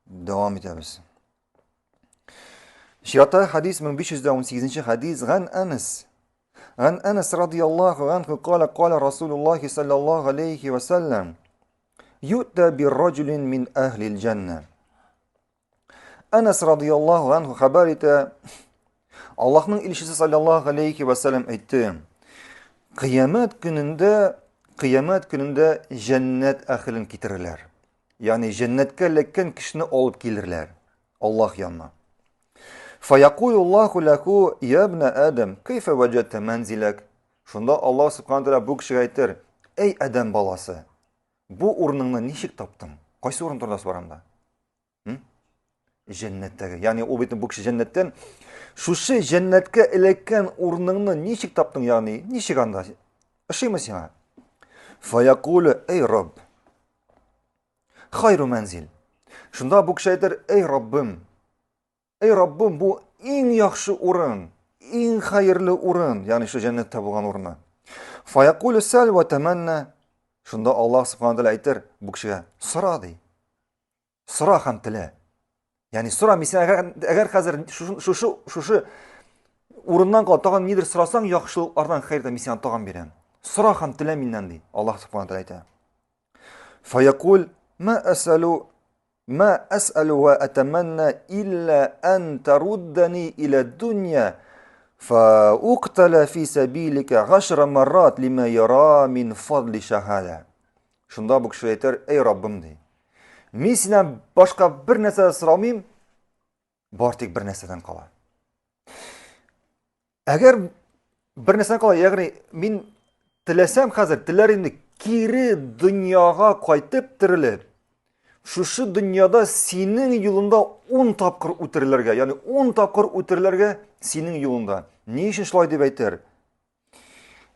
Devam ederiz. Şirata hadis 1518. hadis Gan Enes. Gan Enes radıyallahu anhu kâle Resulullah sallallahu aleyhi ve sellem yu'ta bir raculin min ehlil cennet. Enes radıyallahu anhu haber ete Allah'ın ilişkisi sallallahu aleyhi ve sellem etti. Kıyamet gününde cennet ehlin getirirler. Yani cennetke lekken kişini olup gelirler. Allah yanına. Feyekulullahu lehu ya ibne Adem keyfe vecette menzilek. Şunda Allah subhanahu teala bu kişiye aytır. Ey Adem balası. Bu urnunu nişik taptın? Qaysı urun turdas baranda? Cennetteki. Yani o bitin bu kişi cennetten şu cennetke elekken urnunu nişik taptın yani? Nişik anda? Işıy mı sana? Feyekulu ey Rabb. Hayru menzil. Şunda bu kişi aytır. Ey Rabbim. Ey Rabbim bu en yaxşı urun, en hayırlı urun, yani şu cennette bulgan urunu. Fayaqulu sel ve temenna. Şunda Allah subhanahu teala aytır bu kişiye sıra dey. Sıra ham tile. Yani sıra mesela eğer hazır şu urundan kalıp tağan nedir sırasan yaxşılıklardan hayırda mesela tağan beren. Sıra ham tile mindən dey. Allah subhanahu teala aytır. Fayaqul ما أسأل وأتمنى إلا أن تردني إلى الدنيا فأقتل في سبيلك 10 مرات لما يرى من فضل شهادة. Şunda bu kişi yeter, ey Rabbim dey. Men senden başka bir narsa soramayım, bartik bir narsadan qala. Eğer bir narsadan qala, yani men tilesem hazır, tilerimni kiri dünyaya qaytib tirilib, şu dünyada senin yolunda 10 tapkır ötürlerge, yani 10 tapkır ötürlerge senin yolunda. Ne için şulay deb aytır?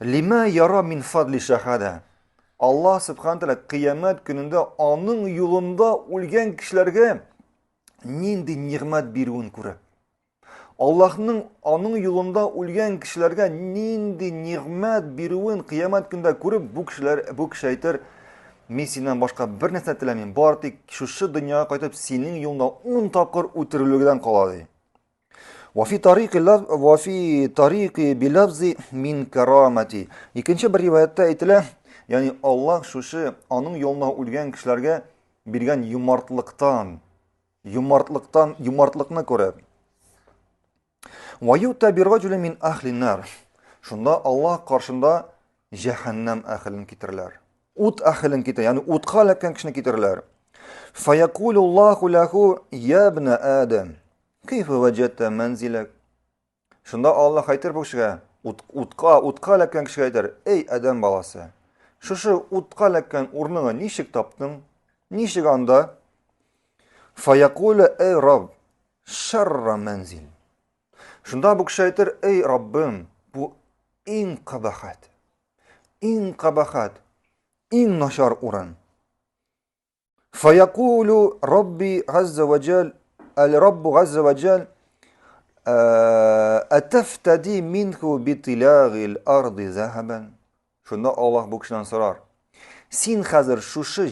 Lima yara min fadli şahada. Allah subhanahu teala kıyamet gününde onun yolunda ölgen kişilerge nindi nimet biruun körüp. Allah'ın onun yolunda ölgen kişilerge nindi nimet biruun kıyamet gününde körüp bu kişi aytır. Men senden başka bir narsa tilemeyim. Bartik şu dünyaya qaytib senin yolunda 10 tapkır ötürülügeden qaladı. Ve fi tariqi bilafzi min karamati. İkinci bir rivayette aytila, yani Allah şu onun yoluna ölgen kişilerge bergen yumartlıkını ko'rib. Ve yu'ta bir racul min ahlin nar. Şunda Allah karşında cehennem ahlini getirirler. Ut ahlin getirir, yani utqa lekkan kişini getirirler. Feyekulullahu lehu ya ibne Adem keyfe vecette menzilek. Şunda Allah aytır bu kişiye, utqa lekkan kişiye aytır, ey Adem balası. Şu utqa lekkan urnunu nişik taptın, nişik anda? Feyekulu ey Rabb şerra menzil. Şunda bu kişi aytır, ey Rabbim bu en kabahat, en naşar urun. Feyekulu Rabbi azze ve cel, el-Rabbu azze ve cel, eteftedi minhu bitilagil ardi zahaben. Şunda Allah bu kişiden sorar. Sen hazır şu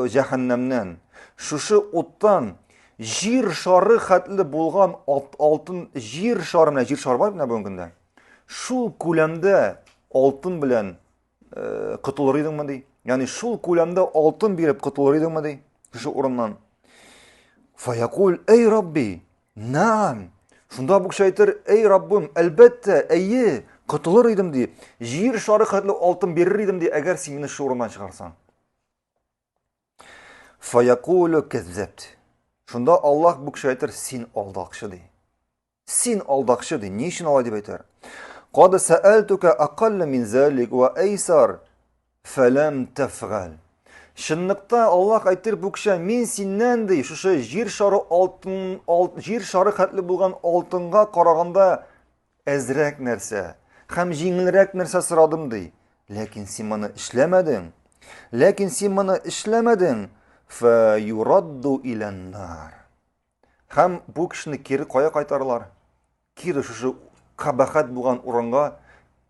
cehennemden, şu ottan, jir şarı xatlı bulgan altın, jir şarı var mı bu günde? Şu kulemde altın bilen qutulur edingmi dey. Yani şu kulemde altın berip qutulur edingmi dey. Şu urundan. Feyekul ey Rabbi, naam. Şunda bu kişi aytır, ey Rabbim, elbette, eyi, qutulur edim dey. Jir şarı xatlı altın berir edim dey, eğer sen meni şu urundan çıkarsan. Feyekulu kezzebt. Şunda Allah bu kişi aytır, sen aldaqçı dey. Sen aldaqçı dey. Ne için Allah deb aytır? قد سألتك أقل من ذلك وأيسر فلم تفعل. Şınlıkta Allah aytır bu kişiye, men senden dey, şu jir şarı xatlı bulgan altınga qaraganda ezrek nerse, hem jingilrek nerse sıradım dey. Lakin sen bana işlemedin. Fe yuraddu ilen nar. Hem bu kişini kiri koya qaytarırlar. Kiri şu kabahat bulgan urunga,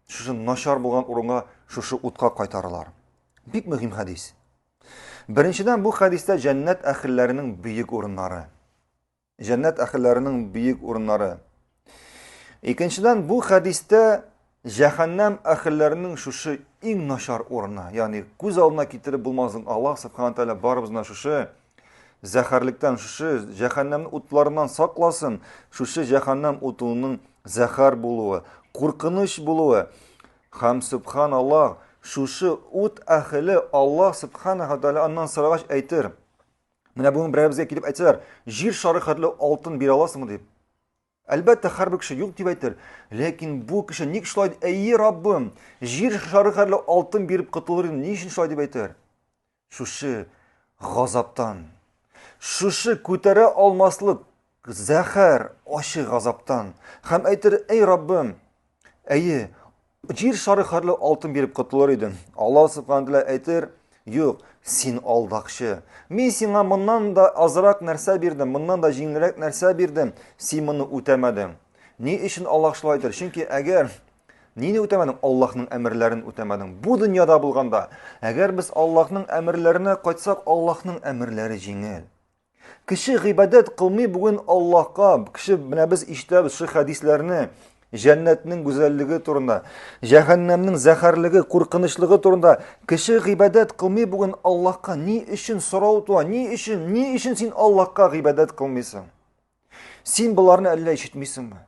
şu naşar bulgan urunga, şu utqa qaytarırlar. Bik mühim hadis. Birinchidan bu hadisda jannat ahllarining buyuk o'rinlari. Jannat ahllarining buyuk o'rinlari. Ikkinchidan bu hadisda jahannam ahllarining shushi eng nashar o'rni, ya'ni ko'z oldina keltirib bo'lmasin. Alloh subhanahu va taolo barimizni shushi zaharlikdan, shushi jahannam o'tlaridan saqlasin. Shushi jahannam o'tining zahar bo'luvi, qo'rqinish bo'luvi. Ham subhanalloh, shushi o't ahli Alloh subhanahu va taolo ondan so'ragach aytir. Mana bugun birimizga kelib aytsalar, yer shari qadli oltin bera olasizmi deb. Albatta har bir kishi yo'q deb aytar. Lekin bu kishi nik shloyd, ey Robbim, yer shari qadli oltin berib qutulur, nishin shloyd deb aytar. Shushi g'azabdan, shushi ko'tara olmaslik zahar, oshi g'azabdan ham aytar, ey Robbim, ey yer shari qadli oltin berib qutulur edim. Alloh subhanahu va taolo aytar, yo'q, sen aldaqchi. Men senga bundan da azroq narsa berdim, bundan da yengilroq narsa berdim. Sen buni o'tamading. Ne uchun Alloh shulay aytar? Chunki agar neni o'tamading? Allohning amrlarini o'tamading. Bu dunyoda bo'lganda, agar biz Allohning amrlarini qaytsak, Allohning amrlari yengil. Kishi g'ibodat qilmay bugun Allohga, kishi mana biz eshitamiz shu hadislarni, jannatning go'zalligi turunda, jahannamning zaharligi, qo'rqinishligi turunda kishi g'ibodat qilmay bugun Allohga ni uchun so'rov tuva, ni uchun sen Allohga g'ibodat qilmaysan? Sen bularni alla eshitmaysanmi?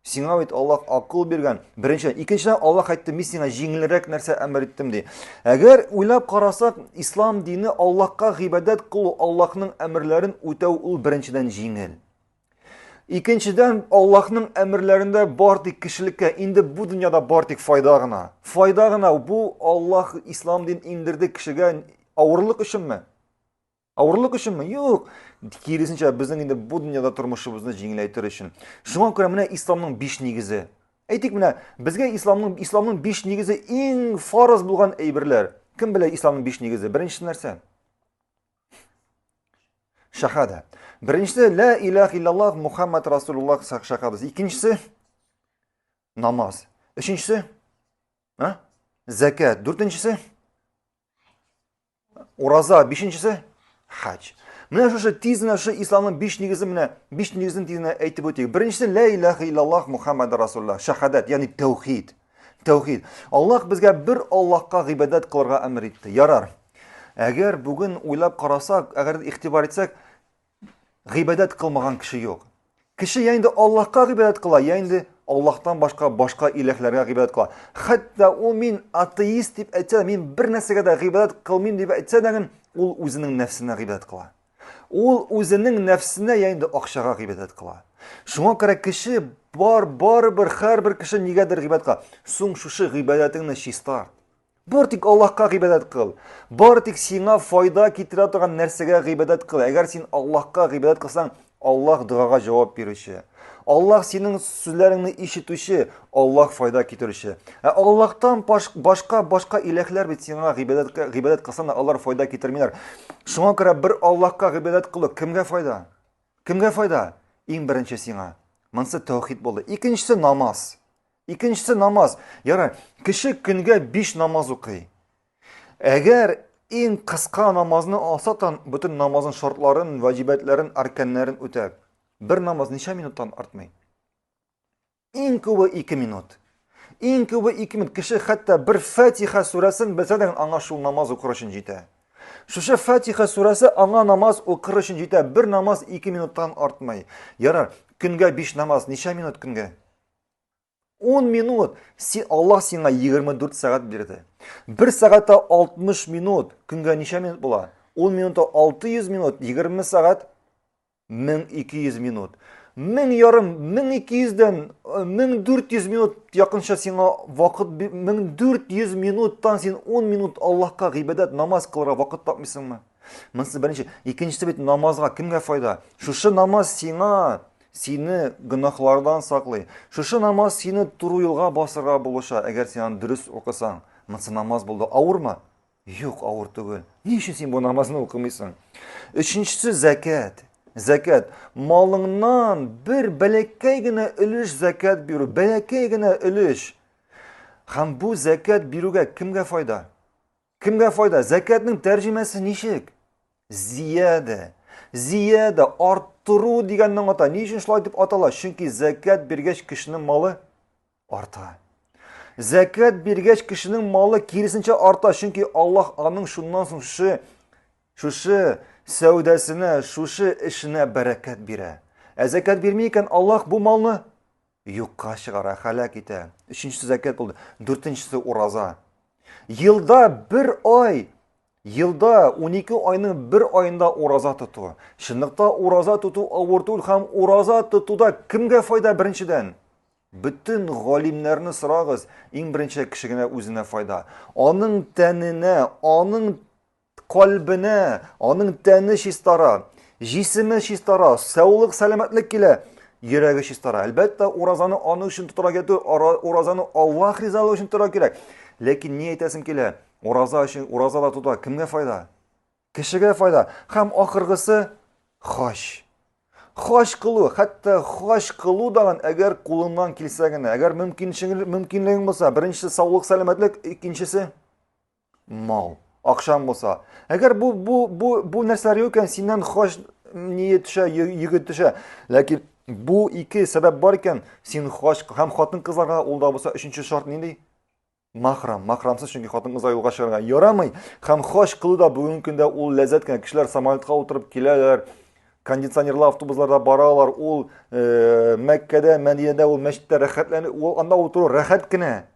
Senga ayt Alloh aql bergan. Birinchidan, ikkinchidan Alloh aytdi, men senga yengilroq narsa amr etdim de. Agar o'ylab qarasak, islom dini Allohga g'ibodat qilib, Allohning amrlarini o'tav ul birinchidan yengil. Ikkinchidan Allohning amrlarida bordik kishilikka, endi bu dunyoda bordik foydag'ina. Foydag'ina bu Alloh islom din indirdi kishiga og'irlik uchunmi? Og'irlik uchunmi? Yo'q. Kirisincha bizning endi bu dunyoda turmushimizni yengillaytirish uchun. Shunga ko'ra mana islomning 5 negizi. Aytik mana bizga islomning 5 negizi eng farz bo'lgan aybirlar. Kim biladi islomning 5 negizi? Birinchi narsa shahada. Birinchisi la ilaha illalloh Muhammad Rasululloh shahadasi. Ikkinchisi namoz. Uchinchisi zakat. Dördüncüsü roza. Beshinchisi haj. Mana shu tezna shu islomning 5 negizi, mana 5 negizini tezna aytib o'tdik. Birinchisi la ilaha illalloh Muhammad Rasululloh, shahadat, ya'ni tavhid. Tavhid. Alloh bizga bir Allohga ibodat qilishga amr etdi. Yarar. Agar bugun o'ylab qarasak, agar e'tibor etsak, ibodat qilmagan kishi yo'q. Kishi endi Allohga ibodat qiladi, endi Allohdan boshqa ilahlarga ibodat qiladi. Hatto u men ateist deb aytsa, men bir narsaga da ibodat qilmayman deb aytsa, u o'zining nafsiga ibodat qiladi. U o'zining nafsina endi oqshaga ibodat qiladi. Shunga ko'ra kishi baribir har bir kishi negadir ibodat qiladi. So'ng shu ibodatingni shistar. Bortik Allohga ibodat qil. Bortik senga foyda keltiradigan narsaga ibodat qil. Agar sen Allohga ibodat qilsang, Alloh duoga javob berishi. Alloh sening so'zlaringni eshitishi, Alloh foyda keltirishi. Allohdan boshqa ilahlar bit senga ibodat qilsang, Alloh foyda keltirmaylar. Shunga ko'ra bir Allohga ibodat qilib, kimga foyda? Kimga foyda? Eng birinchi senga. Mansa tavhid bo'ldi. Ikkinchisi namoz. Ya'ni kishi kunga 5 namoz o'qiy. Agar eng qisqa namozni olsa-tan, butun namozning shartlarini, vajibatlarini, arkanlarini o'tab, bir namoz necha minutdan ortmaydi? Eng ko'pi 2 minut. Eng ko'pi 2 minut. Kishi hatto bir Fatiha surasini bilsa-dan, anga shu namoz o'qishini yetadi. Shu Fatiha surasi anga namoz o'qishini yetadi. Bir namoz 2 minutdan ortmaydi. Yarar, kunga 5 namoz necha minut kunga? 10 minut. Allah senga 24 soat berdi. 1 soatda 60 minut. Kunga necha minut bo'ladi? 10 minutda 600 minut, 20 soat 1200 minut. 1200 dan 1400 minut yaqincha senga vaqt, 1400 minutdan sen 10 minut Allohga ibodat namoz qilishga vaqt topmaysanmi? Mana birinchi, ikkinchisi bit namozga kimga foyda? Shu namoz seni gunohlardan saqlay. Shu namoz seni to'g'ri yo'lga bosirga bo'lisha. Agar sen durust o'qisang, mana namoz bo'ldi. Og'irmi? Yo'q, og'ir tugul. Ne uchun sen bu namozni o'qimaysan? Uchinchisi zakat. Zakat. Molingdan bir balakkaygina ulush zakat beru, balakkaygina ulush. Ham bu zakat beruga kimga foyda? Kimga foyda? Zakatning tarjimasi nechik? Зияда. Зияда, арттыру дигәннең ата. Ни өчен шулай дип атала? Чөнки закат биргәч кешенең малы арта. Закат биргәч кешенең малы киресенчә арта, чөнки Аллаһ аның шуннан соң шушы сәүдәсенә, шушы эшенә бәрәкәт бирә. Ә закат бирмәй икән Аллаһ бу малны юкка чыгара, һәлак итә. Өченчесе закат булды. Дүртенчесе ураза. Елда бер ай, елда 12 айның бер айында ураза тоту. Шынлыкта ураза тоту авыр түгел һәм ураза тотуда кемгә файда беренчедән? Bütün галимнәрне сорагыз, иң беренче кешегә үзенә файда. Аның тәненә, аның калбенә, аның тәне чистара, җисеме чистара, саулык, сәламәтлек килә, йөрәге чистара. Әлбәттә, уразаны аның өчен тотарга кирәк, уразаны Аллаһ ризалыгы өчен тотарга кирәк. Ләкин ни әйтәсем килә? Ураза өчен, уразада тота кемгә файда? Кешегә файда. Һәм ахыргысы хаҗ. Хаҗ кылу, хәтта хаҗ кылу даган әгәр кулыңнан килсә генә, әгәр мөмкинлегең булса, беренчесе саулык, сәламәтлек, икенчесе мал, акчаң булса. Әгәр бу нәрсәләр юк икән, синнән хаҗ ние төшә, йөге төшә. Ләкин бу ике сәбәп бар икән, син хаҗ һәм хатын-кызларга ул да булса, өченче шарт нинди? Mahram, mahramsыз, чөнки хатын-кызга юлга чыгарга ярамый. Һәм хаҗ кылу да бүгенге көндә ул ләззәт кенә. Кешеләр самолетка утырып киләләр, кондиционерлы автобусларда баралар, ул Мәккәдә, Мәдинәдә, ул мәчеттә рәхәтләнеп, ул анда утыру рәхәт кенә.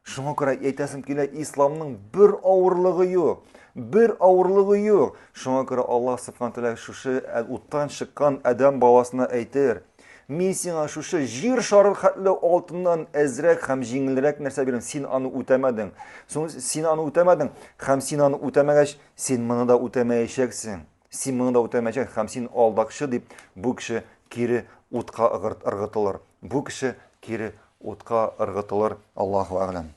Шуңа күрә әйтәсем килә, исламның бер авырлыгы юк. Бер авырлыгы юк. Шуңа күрә Аллаһ Субханаһу ва Тааля шушы уттан чыккан адәм баласына әйтер: "Мин сиңа шушы җир шары хәтле алтыннан әзрәк һәм җиңелрәк нәрсә бирәм, син аны үтәмәдең. Син аны үтәмәдең, һәм син аны үтәмәгәч, син моны да үтәмәячәксең. Син моны да үтәмәячәк, һәм син алдакчы", дип бу кеше кире утка ыргытылыр. Бу кеше кире утка ыргытылыр. Аллаһу әгълам.